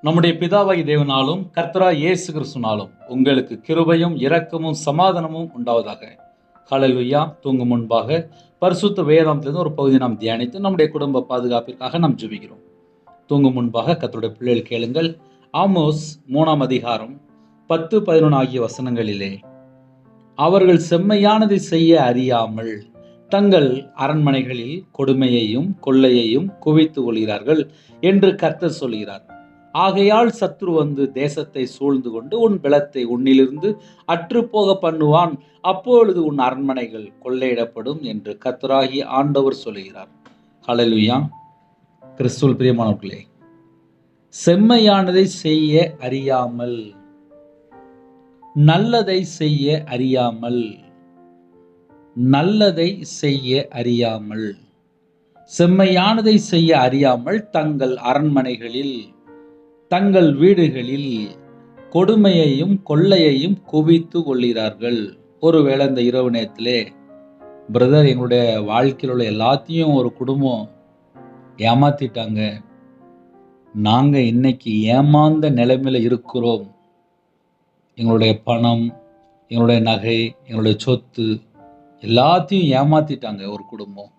நம்முடைய பிதாவாகி தேவனாலும் கர்த்தராகிய இயேசு கிறிஸ்துவினாலும் உங்களுக்கு கிருபையும் இரக்கமும் சமாதானமும் உண்டாவதாக. ஹல்லேலூயா. தூங்கும் முன்பாக பரிசுத்த வேதாகமத்திலிருந்து ஒரு பகுதி நாம் தியானித்து நம்முடைய குடும்ப பாதுகாப்பிற்காக நாம் ஜெபிக்கிறோம். தூங்கும் முன்பாக கர்த்தருடைய பிள்ளைகள் கேளுங்கள். ஆமோஸ் 3ஆம் அதிகாரம் 10-11 ஆகிய வசனங்களிலே, அவர்கள் செம்மையானதை செய்ய அறியாமல் தங்கள் அரண்மனைகளில் கொடுமையையும் கொள்ளையையும் குவித்துக் கொள்கிறார்கள் என்று கர்த்தர் சொல்கிறார். ஆகையால் சத்துரு வந்து தேசத்தை சூழ்ந்து கொண்டு உன் பலத்தை உன்னிலிருந்து அற்றுப்போக பண்ணுவான். அப்பொழுது உன் அரண்மனைகள் கொள்ளையிடப்படும் என்று கர்த்தராகிய ஆண்டவர் சொல்கிறார். ஹல்லேலூயா. கிறிஸ்துவில் பிரியமானவர்களே, செம்மையானதை செய்ய அறியாமல், நல்லதை செய்ய அறியாமல், நல்லதை செய்ய அறியாமல், செம்மையானதை செய்ய அறியாமல் தங்கள் அரண்மனைகளில் தங்கள் வீடுகளில் கொடுமையையும் கொள்ளையையும் குவித்து கொள்கிறார்கள். ஒருவேளை இந்த இரவு நேரத்திலே, பிரதர், எங்களுடைய வாழ்க்கையில் உள்ள எல்லாத்தையும் ஒரு குடும்பம் ஏமாத்திட்டாங்க, நாங்கள் இன்னைக்கு ஏமாந்த நிலைமையில இருக்கிறோம், எங்களுடைய பணம், எங்களுடைய நகை, எங்களுடைய சொத்து எல்லாத்தையும் ஏமாத்திட்டாங்க ஒரு குடும்பம்,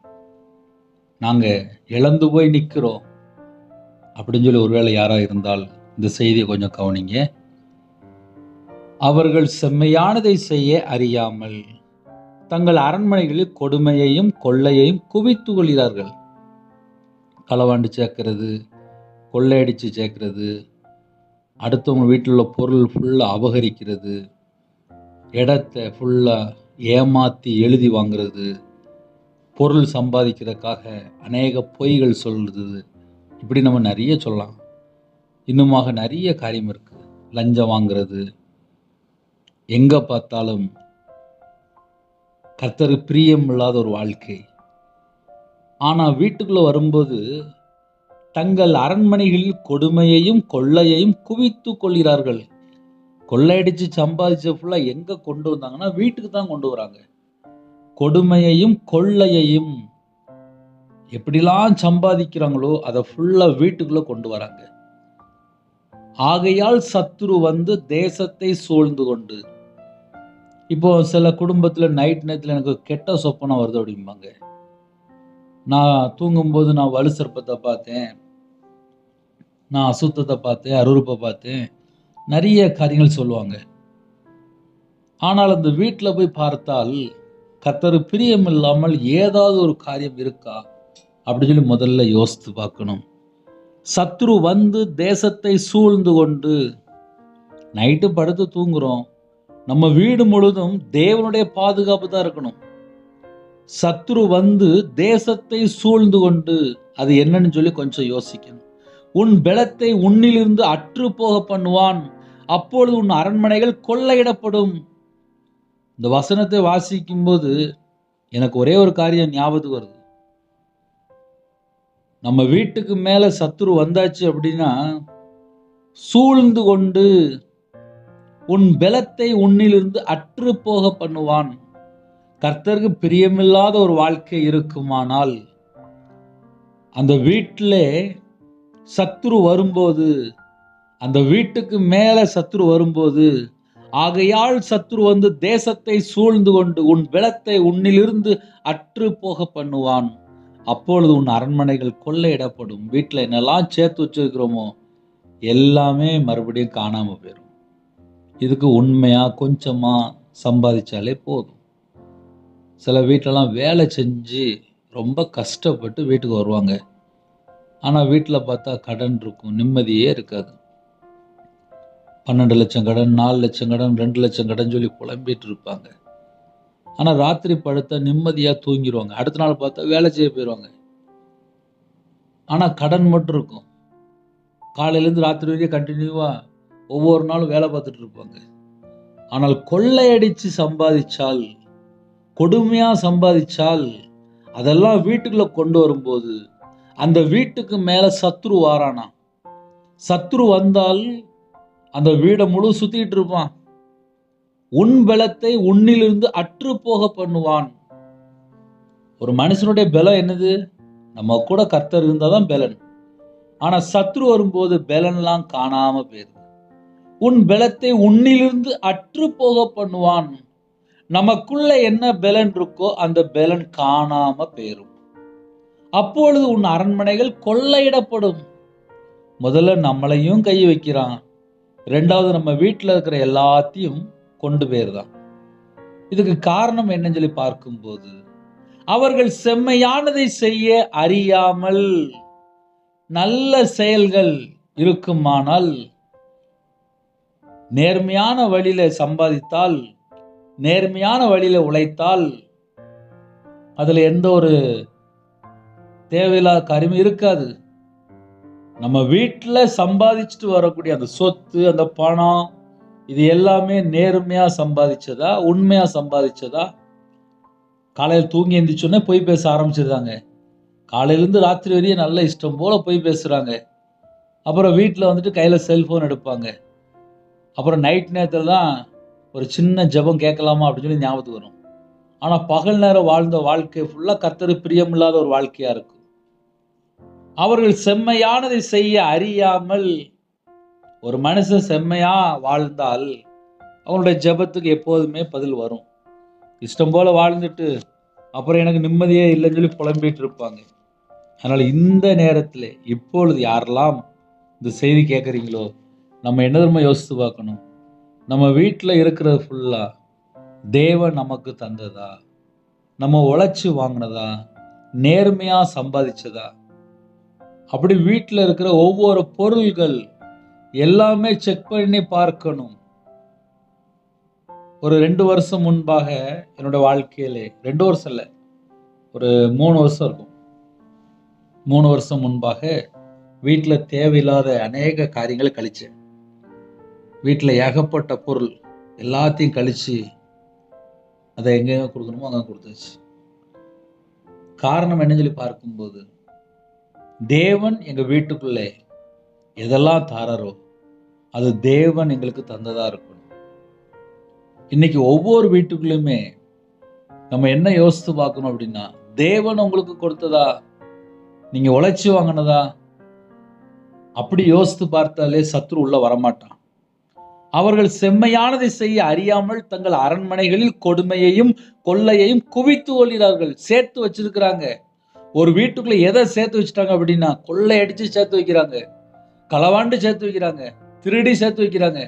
நாங்கள் இழந்து போய் நிற்கிறோம் அப்படின்னு சொல்லி ஒருவேளை யாராக இருந்தால் இந்த செய்தியை கொஞ்சம் கவனிங்க. அவர்கள் செம்மையானதை செய்ய அறியாமல் தங்கள் அரண்மனைகளில் கொடுமையையும் கொள்ளையையும் குவித்து கொள்கிறார்கள். களவாண்டு சேர்க்கிறது, கொள்ளையடித்து சேர்க்கிறது, அடுத்தவங்க வீட்டில் உள்ள பொருள் ஃபுல்லாக அபகரிக்கிறது, இடத்தை ஃபுல்லாக ஏமாற்றி எழுதி வாங்கிறது, பொருள் சம்பாதிக்கிறதுக்காக அநேக பொய்கள் சொல்கிறது. இப்படி நம்ம நிறைய சொல்லலாம். இன்னுமாக நிறைய காரியம் இருக்குது. லஞ்சம் வாங்கிறது, எங்கே பார்த்தாலும் கர்த்தருக்கு பிரியம் இல்லாத ஒரு வாழ்க்கை. ஆனால் வீட்டுக்குள்ளே வரும்போது தங்கள் அரண்மனைகளில் கொடுமையையும் கொள்ளையையும் குவித்து கொள்கிறார்கள். கொள்ளையடித்து சம்பாதிச்ச ஃபுல்லாக எங்கே கொண்டு வந்தாங்கன்னா வீட்டுக்கு தான் கொண்டு வராங்க. கொடுமையையும் கொள்ளையையும் எப்படிலாம் சம்பாதிக்கிறாங்களோ அதை ஃபுல்லாக வீட்டுக்குள்ளே கொண்டு வராங்க. ஆகையால் சத்துரு வந்து தேசத்தை சூழ்ந்து கொண்டு, இப்போ சில குடும்பத்தில் நைட் நேரத்தில் எனக்கு கெட்ட சொப்பனம் வருது அப்படிம்பாங்க. நான் தூங்கும்போது நான் வலு சர்ப்பத்தை பார்த்தேன், நான் அசுத்தத்தை பார்த்தேன், அருவருப்பை பார்த்தேன், நிறைய காரியங்கள் சொல்லுவாங்க. ஆனால் அந்த வீட்டில் போய் பார்த்தால் கர்த்தருக்கு பிரியம் இல்லாமல் ஏதாவது ஒரு காரியம் இருக்கா அப்படின்னு சொல்லி முதல்ல யோசித்து பார்க்கணும். சத்ரு வந்து தேசத்தை சூழ்ந்து கொண்டு, நைட்டு படுத்து தூங்குறோம், நம்ம வீடு முழுதும் தேவனுடைய பாதுகாப்பு தான் இருக்கணும். சத்ரு வந்து தேசத்தை சூழ்ந்து கொண்டு, அது என்னன்னு சொல்லி கொஞ்சம் யோசிக்கணும். உன் பலத்தை உன்னிலிருந்து அற்று போக பண்ணுவான். அப்பொழுது உன் அரண்மனைகள் கொள்ளையிடப்படும். இந்த வசனத்தை வாசிக்கும் போது எனக்கு ஒரே ஒரு காரியம் ஞாபகத்துக்கு வருது. நம்ம வீட்டுக்கு மேல சத்துரு வந்தாச்சு அப்படின்னா, சூழ்ந்து கொண்டு உன் பலத்தை உன்னிலிருந்து அற்று போக பண்ணுவான். கர்த்தருக்கு பிரியமில்லாத ஒரு வாழ்க்கை இருக்குமானால், அந்த வீட்டிலே சத்துரு வரும்போது, அந்த வீட்டுக்கு மேல சத்துரு வரும்போது, ஆகையால் சத்துரு வந்து தேசத்தை சூழ்ந்து கொண்டு உன் பலத்தை உன்னிலிருந்து அற்று போக பண்ணுவான். அப்பொழுது உன் அரண்மனைகள் கொள்ளையிடப்படும். வீட்டில் என்னெல்லாம் சேர்த்து வச்சிருக்கிறோமோ எல்லாமே மறுபடியும் காணாமல் போயிடும். இதுக்கு உண்மையாக கொஞ்சமாக சம்பாதிச்சாலே போதும். சில வீட்டிலலாம் வேலை செஞ்சு ரொம்ப கஷ்டப்பட்டு வீட்டுக்கு வருவாங்க. ஆனால் வீட்டில் பார்த்தா கடன் இருக்கும், நிம்மதியே இருக்காது. 12 லட்சம் கடன், 4 லட்சம் கடன், 2 லட்சம் கடன் சொல்லி புலம்பிட்டு இருப்பாங்க. ஆனால் ராத்திரி படுத்தா நிம்மதியாக தூங்கிடுவாங்க. அடுத்த நாள் பார்த்தா வேலை செய்ய போயிடுவாங்க. ஆனால் கடன் மட்டும் இருக்கும். காலையிலேருந்து ராத்திரி வரைக்கும் கண்டினியூவாக ஒவ்வொரு நாளும் வேலை பார்த்துட்டு இருப்பாங்க. ஆனால் கொள்ளையடித்து சம்பாதிச்சால், கொடுமையாக சம்பாதிச்சால், அதெல்லாம் வீட்டுக்குள்ளே கொண்டு வரும்போது அந்த வீட்டுக்கு மேலே சத்ரு வாரானா. சத்ரு வந்தால் அந்த வீடை முழு சுற்றிட்டு இருப்பான். உன் பலத்தை உன்னிலிருந்து அற்று போக பண்ணுவான். ஒரு மனுஷனுடைய பலம் என்னது? நம்ம கூட கர்த்தர் இருந்தால் தான் பலன். ஆனா சத்ரு வரும்போது பலன்லாம் காணாம போயிருது. உன் பலத்தை உன்னிலிருந்து அற்று போக பண்ணுவான். நமக்குள்ள என்ன பலன் இருக்கோ அந்த பலன் காணாம போயிரும். அப்பொழுது உன் அரண்மனைகள் கொள்ளையிடப்படும். முதல்ல நம்மளையும் கை வைக்கிறான், ரெண்டாவது நம்ம வீட்டில் இருக்கிற எல்லாத்தையும் கொண்டு போயிருதான். இதுக்கு காரணம் என்னன்னு சொல்லி பார்க்கும்போது, அவர்கள் செம்மையானதை செய்ய அறியாமல். நல்ல செயல்கள் இருக்குமானால், நேர்மையான வழியில சம்பாதித்தால், நேர்மையான வழியில உழைத்தால், அதுல எந்த ஒரு தேவையில்லாத காரியமும் இருக்காது. நம்ம வீட்டில் சம்பாதிச்சுட்டு வரக்கூடிய அந்த சொத்து, அந்த பணம், இது எல்லாமே நேர்மையா சம்பாதிச்சதா, உண்மையா சம்பாதிச்சதா? காலையில் தூங்கி எந்திரிச்சோன்னே பொய் பேச ஆரம்பிச்சிருந்தாங்க. காலையிலேருந்து ராத்திரி வரையும் நல்ல இஷ்டம் போல பொய் பேசுறாங்க. அப்புறம் வீட்டில் வந்துட்டு கையில் செல்போன் எடுப்பாங்க. அப்புறம் நைட் நேரத்தில் தான் ஒரு சின்ன ஜெபம் கேட்கலாமா அப்படின்னு சொல்லி ஞாபகத்துக்கு வரும். ஆனால் பகல் நேரம் வாழ்ந்த வாழ்க்கை ஃபுல்லாக கர்த்தருக்கு பிரியமில்லாத ஒரு வாழ்க்கையா இருக்கும். அவர்கள் செம்மையானதை செய்ய அறியாமல். ஒரு மனுஷன் செம்மையா வாழ்ந்தால் அவனுடைய ஜெபத்துக்கு எப்போதுமே பதில் வரும். இஷ்டம் போல வாழ்ந்துட்டு அப்புறம் எனக்கு நிம்மதியே இல்லைன்னு சொல்லி புலம்பிட்டு இருப்பாங்க. அதனால இந்த நேரத்தில் இப்பொழுது யாரெல்லாம் இந்த செய்தி கேட்குறீங்களோ, நம்ம என்ன தெரியுமா யோசித்து பார்க்கணும். நம்ம வீட்டில் இருக்கிறது ஃபுல்லா தேவன் நமக்கு தந்ததா, நம்ம உழைச்சி வாங்கினதா, நேர்மையா சம்பாதிச்சதா? அப்படி வீட்டில் இருக்கிற ஒவ்வொரு பொருள்கள் எல்லாமே செக் பண்ணி பார்க்கணும். ஒரு 2 வருஷம் முன்பாக என்னோட வாழ்க்கையிலே, 2 வருஷம் இல்லை, ஒரு 3 வருஷம் இருக்கும். 3 வருஷம் முன்பாக வீட்டில் தேவையில்லாத அநேக காரியங்களை கழிச்சேன். வீட்டில் ஏகப்பட்ட பொருள் எல்லாத்தையும் கழிச்சு அதை எங்கெங்க கொடுக்கணுமோ அங்கே கொடுத்தாச்சு. காரணம் என்னன்னு சொல்லி பார்க்கும்போது, தேவன் எங்க வீட்டுக்குள்ளே எதெல்லாம் தாராரோ அது தேவன் எங்களுக்கு தந்ததா இருக்கணும். இன்னைக்கு ஒவ்வொரு வீட்டுக்குள்ளேயுமே நம்ம என்ன யோசித்து பார்க்கணும் அப்படின்னா, தேவன் உங்களுக்கு கொடுத்ததா, நீங்க உழைச்சி வாங்கினதா? அப்படி யோசித்து பார்த்தாலே சத்ரு உள்ள வரமாட்டான். அவர்கள் செம்மையானதை செய்ய அறியாமல் தங்கள் அரண்மனைகளில் கொடுமையையும் கொள்ளையையும் குவித்து கொள்கிறார்கள். சேர்த்து வச்சிருக்கிறாங்க. ஒரு வீட்டுக்குள்ள எதை சேர்த்து வச்சுட்டாங்க அப்படின்னா, கொள்ளை அடிச்சு சேர்த்து வைக்கிறாங்க, களவாண்டு சேர்த்து வைக்கிறாங்க, திருடி சேர்த்து வைக்கிறாங்க,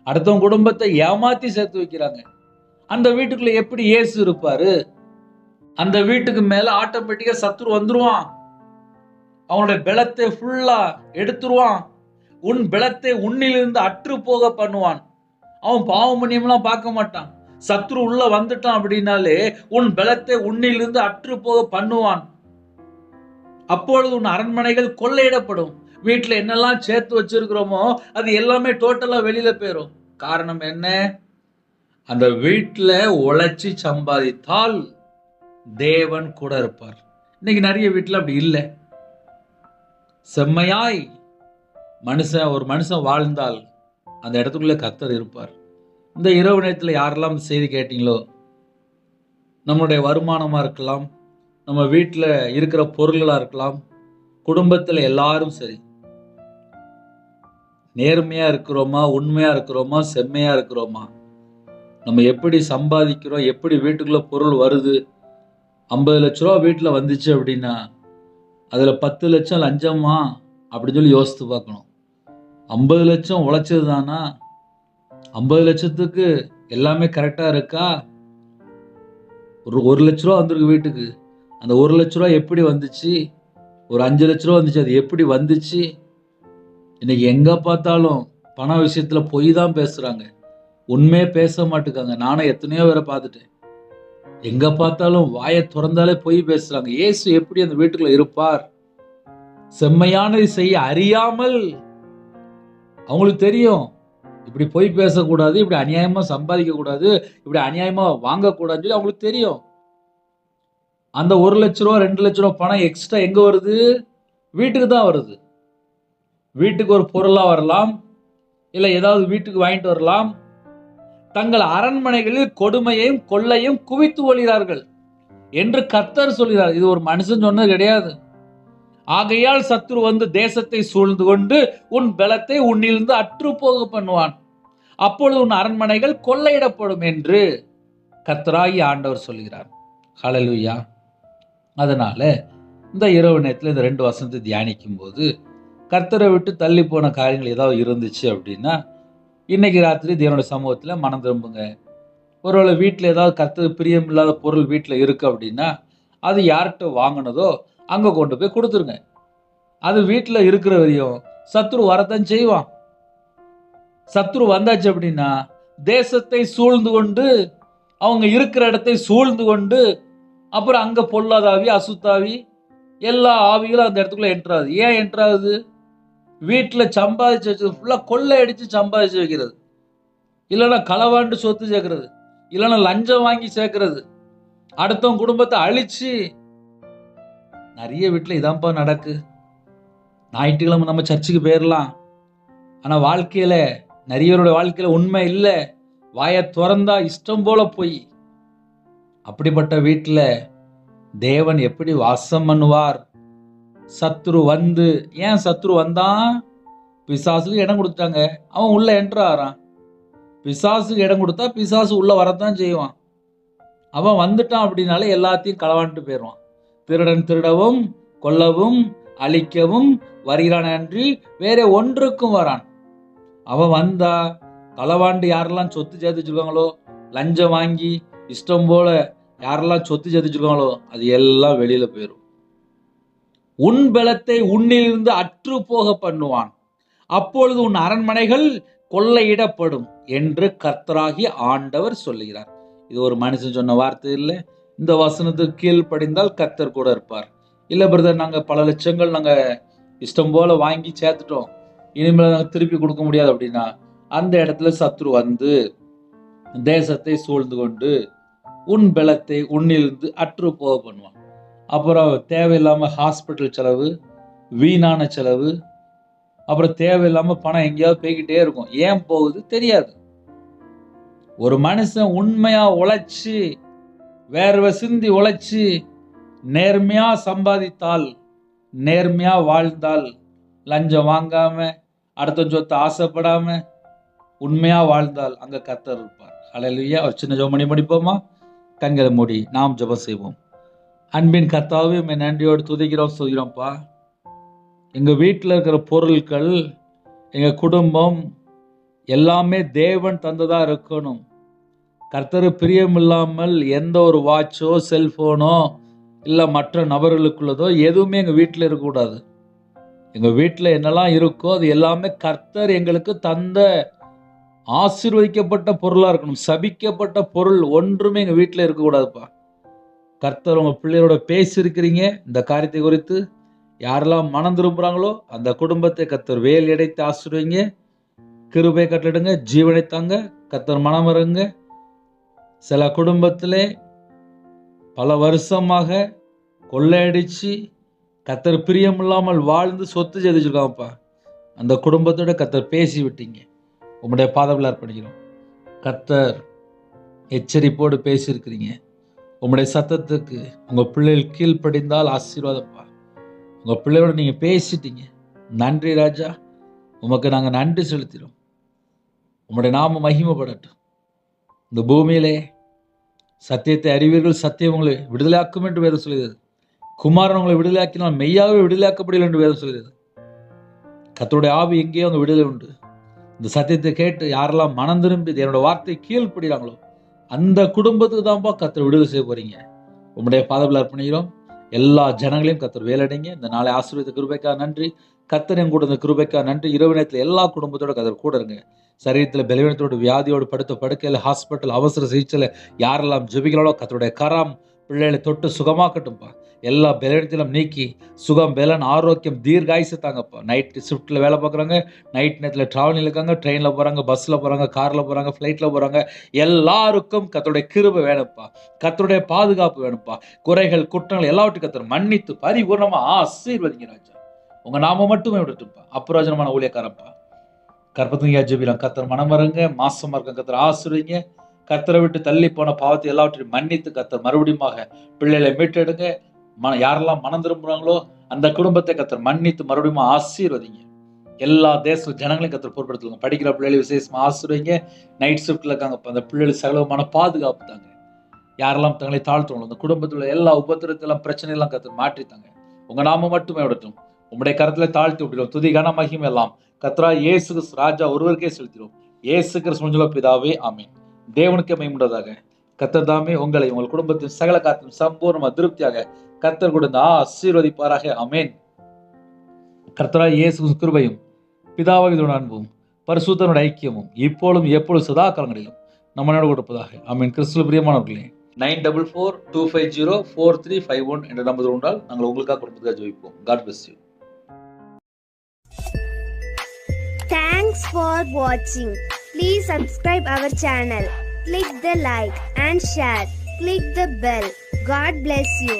அடுத்தவங்க குடும்பத்தை ஏமாத்தி சேர்த்து வைக்கிறாங்க. அந்த வீட்டுக்குள்ள எப்படி இயேசு இருப்பாரு? அந்த வீட்டுக்கு மேல ஆட்டோமேட்டிக்கா சத்துரு வந்துருவான். அவனுடைய பலத்தை ஃபுல்லா எடுத்துருவான். உன் பலத்தை உன்னிலிருந்து அற்று போக பண்ணுவான். அவன் பாவம் புண்ணியம்லாம் பார்க்க மாட்டான். சத்துரு உள்ள வந்துட்டான் அப்படின்னாலே உன் பலத்தை உன்னிலிருந்து அற்று போக பண்ணுவான். அப்பொழுது உன் அரண்மனைகள் கொள்ளையிடப்படும். வீட்டுல என்னெல்லாம் சேர்த்து வச்சிருக்கிறோமோ அது எல்லாமே டோட்டலா வெளியில போயிடும். காரணம் என்ன? அந்த வீட்டுல உழைச்சி சம்பாதித்தால் தேவன் கூட இருப்பார். இன்னைக்கு நிறைய வீட்டுல அப்படி இல்லை. செம்மையாய் ஒரு மனுஷன் வாழ்ந்தால் அந்த இடத்துக்குள்ள கர்த்தர் இருப்பார். இந்த இரவு நேரத்தில் யாரெல்லாம் செய்தி கேட்டீங்களோ, நம்மளுடைய வருமானமா இருக்கலாம், நம்ம வீட்டில் இருக்கிற பொருள்களா இருக்கலாம், குடும்பத்தில் எல்லாரும் சரி, நேர்மையா இருக்கிறோமா, உண்மையா இருக்கிறோமா, செம்மையா இருக்கிறோமா? நம்ம எப்படி சம்பாதிக்கிறோம், எப்படி வீட்டுக்குள்ள பொருள் வருது? 50 லட்ச ரூபா வீட்டில் வந்துச்சு அப்படின்னா அதுல 10 லட்சம் லஞ்சமா அப்படின்னு சொல்லி யோசித்து பார்க்கணும். 50 லட்சம் உழைச்சது தானா? 50 லட்சத்துக்கு எல்லாமே கரெக்டா இருக்கா? ஒரு லட்ச ரூபா வந்திருக்கு வீட்டுக்கு, அந்த 1 லட்ச ரூபா எப்படி வந்துச்சு? ஒரு 5 லட்ச ரூபா வந்துச்சு, அது எப்படி வந்துச்சு? இன்னைக்கு எங்க பார்த்தாலும் பண விஷயத்துல பொய் தான் பேசுறாங்க, உண்மையே பேச மாட்டுக்காங்க. நானும் எத்தனையோ பேரை பார்த்துட்டேன். எங்க பார்த்தாலும் வாயை திறந்தாலே பொய் பேசுறாங்க. இயேசு எப்படி அந்த வீட்டுக்குள்ள இருப்பார்? செம்மையானதை செய்ய அறியாமல். அவங்களுக்கு தெரியும் இப்படி பொய் பேசக்கூடாது, இப்படி அநியாயமா சம்பாதிக்க கூடாது, இப்படி அநியாயமா வாங்கக்கூடாதுன்னு சொல்லி அவங்களுக்கு தெரியும். அந்த 1 லட்ச ரூபா 2 லட்ச ரூபா பணம் எக்ஸ்ட்ரா எங்க வருது? வீட்டுக்கு தான் வருது. வீட்டுக்கு ஒரு பொருளா வரலாம், இல்ல ஏதாவது வீட்டுக்கு வாங்கிட்டு வரலாம். தங்கள் அரண்மனைகளில் கொடுமையையும் கொள்ளையும் குவித்து கொள்கிறார்கள் என்று கர்த்தர் சொல்கிறார். இது ஒரு மனுஷன் சொன்னது கிடையாது. ஆகையால் சத்துரு வந்து தேசத்தை சூழ்ந்து கொண்டு உன் பலத்தை உன்னிலிருந்து அற்று போக பண்ணுவான். அப்பொழுது உன் அரண்மனைகள் கொள்ளையிடப்படும் என்று கர்த்தராகிய ஆண்டவர் சொல்கிறார். ஹல்லேலூயா. அதனால இந்த இரவு நேரத்தில் இந்த 2 வசனத்தை தியானிக்கும் போது கர்த்தரை விட்டு தள்ளி போன காரியங்கள் ஏதாவது இருந்துச்சு அப்படின்னா இன்னைக்கு ராத்திரி தேவனுடைய சமூகத்தில் மனம் திரும்புங்க. ஒருவேளை வீட்டில் ஏதாவது கர்த்தர் பிரியம் இல்லாத பொருள் வீட்டில் இருக்கு அப்படின்னா அது யார்கிட்ட வாங்கினதோ அங்கே கொண்டு போய் கொடுத்துருங்க. அது வீட்டில் இருக்கிற வரையும் சத்துரு வரத்தான் செய்வான். சத்துரு வந்தாச்சு அப்படின்னா தேசத்தை சூழ்ந்து கொண்டு அவங்க இருக்கிற இடத்தை சூழ்ந்து கொண்டு அப்புறம் அங்கே பொல்லாதாவி அசுத்தாவி எல்லா ஆவிகளும் அந்த இடத்துக்குள்ள என்ட்ராகுது. ஏன் என்ட்ராகுது? வீட்டில் சம்பாதிச்சு வச்சது ஃபுல்லாக கொள்ளை அடித்து சம்பாதிச்சு வைக்கிறது, இல்லைன்னா களவாண்டு சொத்து சேர்க்கறது, இல்லைன்னா லஞ்சம் வாங்கி சேர்க்கறது, அடுத்தவங்க குடும்பத்தை அழிச்சு. நிறைய வீட்டில் இதான்ப்பா நடக்கு. ஞாயிற்றுக்கிழமை நம்ம சர்ச்சுக்கு போயிடலாம், ஆனால் வாழ்க்கையில நிறையவருடைய வாழ்க்கையில உண்மை இல்லை. வாயை திறந்தா இஷ்டம் போல போய். அப்படிப்பட்ட வீட்டில் தேவன் எப்படி வாசம் பண்ணுவார்? சத்துரு வந்து, ஏன் சத்துரு வந்தான்? பிசாசுக்கு இடம் கொடுத்தாங்க, அவன் உள்ள என்ட்ரு ஆகிறான். பிசாசுக்கு இடம் கொடுத்தா பிசாசு உள்ள வரத்தான் செய்வான். அவன் வந்துட்டான் அப்படின்னாலே எல்லாத்தையும் களவாண்டு போயிடுவான். திருடன் திருடவும் கொல்லவும் அழிக்கவும் வருகிறான் அன்றி வேற ஒன்றுக்கும் வரான். அவன் வந்தா களவாண்டு யாரெல்லாம் சொத்து சேர்த்து வச்சிருக்காங்களோ, லஞ்சம் வாங்கி இஷ்டம் போல யாரெல்லாம் சொத்து சேர்த்து வச்சிருக்காங்களோ அது எல்லாம் வெளியில போயிடும். உன் பலத்தை உன்னிலிருந்து அற்று போக பண்ணுவான். அப்பொழுது உன் அரண்மனைகள் கொள்ளையிடப்படும் என்று கர்த்தராகிய ஆண்டவர் சொல்லுகிறார். இது ஒரு மனுஷன் சொன்ன வார்த்தை இல்லை. இந்த வசனத்துக்கு கீழ்ப்படிந்தால் கர்த்தர் கூட இருப்பார். இல்லை பிரதர், நாங்கள் பல லட்சங்கள் நாங்கள் இஷ்டம் போல வாங்கி சேர்த்துட்டோம், இனிமேல் நாங்கள் திருப்பி கொடுக்க முடியாது அப்படின்னா அந்த இடத்துல சத்துரு வந்து தேசத்தை சூழ்ந்து கொண்டு உன் பலத்தை உன்னிலிருந்து அற்று போக பண்ணுவான். அப்புறம் தேவையில்லாமல் ஹாஸ்பிட்டல் செலவு, வீணான செலவு, அப்புறம் தேவையில்லாமல் பணம் எங்கேயாவது போய்கிட்டே இருக்கும். ஏன் போகுது தெரியாது. ஒரு மனுஷன் உண்மையா உழைச்சி வேர்வை சிந்தி உழைச்சி நேர்மையா சம்பாதித்தால், நேர்மையா வாழ்ந்தால், லஞ்சம் வாங்காம அடுத்த சொத்தை ஆசைப்படாம உண்மையா வாழ்ந்தால் அங்க கர்த்தர் இருப்பார். ஹல்லேலூயா. ஒரு சின்ன ஜெபம் படிப்போமா? கண்களை மூடி நாம் ஜெபம் செய்வோம். அன்பின் கர்த்தாவே, நன்றியோடு துதிக்கிறோம், சொல்கிறோம்ப்பா. எங்க வீட்டில் இருக்கிற பொருட்கள், எங்க குடும்பம் எல்லாமே தேவன் தந்ததா இருக்கணும். கர்த்தர் பிரியம் இல்லாமல் எந்த ஒரு வாட்சோ செல்போனோ இல்லை மற்ற நபர்களுக்குள்ளதோ எதுவுமே எங்கள் வீட்டில் இருக்கக்கூடாது. எங்கள் வீட்டில் என்னெல்லாம் இருக்கோ அது எல்லாமே கர்த்தர் எங்களுக்கு தந்த ஆசீர்வதிக்கப்பட்ட பொருளாக இருக்கணும். சபிக்கப்பட்ட பொருள் ஒன்றுமே எங்கள் வீட்டில் இருக்கக்கூடாதுப்பா. கர்த்தர் உங்கள் பிள்ளையோட பேசியிருக்கிறீங்க. இந்த காரியத்தை குறித்து யாரெல்லாம் மனம் திரும்புகிறாங்களோ அந்த குடும்பத்தை கர்த்தர் வேல் அடைத்து ஆசீர்வதிங்க, கிருபை கட்டளிடுங்க, ஜீவனை தாங்க, கர்த்தர் மனம் இருங்க. சில குடும்பத்திலே பல வருஷமாக கொள்ளையடிச்சு கர்த்தர் பிரியம் இல்லாமல் வாழ்ந்து சொத்து ஜெயிச்சிருக்காங்கப்பா. அந்த குடும்பத்தோட கர்த்தர் பேசி விட்டீங்க. உங்களுடைய பாதத்தில் அர்ப்பணிக்கிறோம். கர்த்தர் எச்சரிப்போடு பேசியிருக்கிறீங்க. உங்களுடைய சத்தத்துக்கு உங்கள் பிள்ளைகள் கீழ்ப்படிந்தால் ஆசீர்வாதப்பா. உங்கள் பிள்ளையோட நீங்கள் பேசிட்டீங்க. நன்றி ராஜா, உமக்கு நாங்கள் நன்றி செலுத்திடும். உங்களுடைய நாம மகிமைப்படட்டும். இந்த பூமியிலே சத்தியத்தை அறிவீர்கள், சத்தியம் உங்களை விடுதலையாக்கும் என்று வேதம் சொல்கிறது. குமாரன் உங்களை விடுதலையாக்கினால் மெய்யாகவே விடுதலையாக்கப்படவில்லை என்று வேதம் சொல்கிறது. கர்த்தருடைய ஆவி எங்கேயோ அங்கே விடுதலை உண்டு. இந்த சத்தியத்தை கேட்டு யாரெல்லாம் மனம் திரும்பி என்னோட வார்த்தை கீழ்ப்படுகிறாங்களோ அந்த குடும்பத்துக்கு தான்ப்பா கர்த்தர் விடுதலை செய்ய போறீங்க. உங்களுடைய பாதத்தில் அர்ப்பணிக்கிறோம். எல்லா ஜனங்களையும் கர்த்தர் வேலடைங்க. இந்த நாளை ஆசீர்வதித்த கிருபைக்காக நன்றி. கர்த்தர் என் கூட இந்த கிருபைக்காக நன்றி. இரவு நேரத்தில் எல்லா குடும்பத்தோட கர்த்தர் கூட இருங்க. சரீரத்தில் பலவீனத்தோடு வியாதியோடு படுத்த படுக்கையில் ஹாஸ்பிட்டல் அவசர சிகிச்சையில் யாரெல்லாம் ஜெபிக்கிறாளோ கர்த்தருடைய கரம் பிள்ளைகளை தொட்டு சுகமாக்கட்டும்ப்பா. எல்லா பலவீனத்திலும் நீக்கி சுகம், பலன், ஆரோக்கியம், தீர்காயுசு தாங்கப்பா. நைட்டு ஷிஃப்ட்டில் வேலை பார்க்குறாங்க, நைட் நேரத்தில் ட்ராவலிங் இருக்காங்க, ட்ரெயினில் போகிறாங்க, பஸ்ஸில் போகிறாங்க, காரில் போகிறாங்க, ஃப்ளைட்டில் போகிறாங்க, எல்லாருக்கும் கர்த்தருடைய கிருபை வேணும்ப்பா. கர்த்தருடைய பாதுகாப்பு வேணும்ப்பா. குறைகள் குற்றங்கள் எல்லாவற்றையும் கர்த்தர் மன்னித்து பரிபூர்ணமாக ஆசீர்வதிங்க ராஜா. உங்கள் நாம மட்டுமே விட்டுட்டுப்பா. அப்புரோஜனமான ஊழியக்காரப்பா. கற்பத்துங்க ஜெபிலாம் கர்த்தர் மனம் வருங்க. மாசமாக இருக்க கர்த்தர் ஆசீர்வதிங்க. கர்த்தரை விட்டு தள்ளி போன பாவத்தை எல்லாவற்றையும் மன்னித்து கர்த்தர் மறுபடியும் பிள்ளைகளை மீட்டெடுங்க. யாரெல்லாம் மனம் திரும்புகிறாங்களோ அந்த குடும்பத்தை கர்த்தர் மன்னித்து மறுபடியும் ஆசீர்வதிங்க. எல்லா தேச ஜனங்களையும் கர்த்தர் பொறுப்படுத்துங்க. படிக்கிற பிள்ளைகளை விசேஷமா ஆசீர்வதிங்க. நைட் ஷிஃப்ட்ல இருக்காங்க, அந்த பிள்ளைகளுக்கு சகலமான பாதுகாப்பு தாங்க. யாரெல்லாம் தங்களை தாழ்த்துவாங்களோ அந்த குடும்பத்தில் உள்ள எல்லா உபத்திரத்தெல்லாம் பிரச்சனையெல்லாம் கர்த்தர் மாற்றித்தாங்க. உங்க நாம மட்டுமே விடட்டும். உங்களுடைய கருத்துல தாழ்த்தி விட்டுடும். துதி கன மகிமை எல்லாம் கர்த்தரா இயேசு கிறிஸ்து ராஜா ஒருவருக்கே செலுத்திடும். இயேசு கிறிஸ்து பிதாவே ஆமென். தேவனுக்கே மகிமையுண்டதாக. கர்த்தர் தாமே உங்களை உங்கள் குடும்பத்தின் சகல காத்தும் சம்பூர்ணமா திருப்தியாக கர்த்தர் கொடுத்த ஆசீர்வதிப்பாராக. ஆமென். கர்த்தரா இயேசு கிருபையும் பிதாவாகிய அன்பும் பரிசுத்தனுடைய ஐக்கியமும் இப்பொழுதும் எப்பொழுதும் சதா காலங்களிலும் நம்மளோட கொடுப்பதாக. ஆமென். கிறிஸ்துவில் பிரியமானவர்களே, 9442504351 என்ற நம்பர் உண்டால் நாங்கள் உங்களுக்காக கொடுப்பதாக ஜெபிப்போம். God bless you. Thanks for watching. Please subscribe our channel. Click the like and share. Click the bell. God bless you.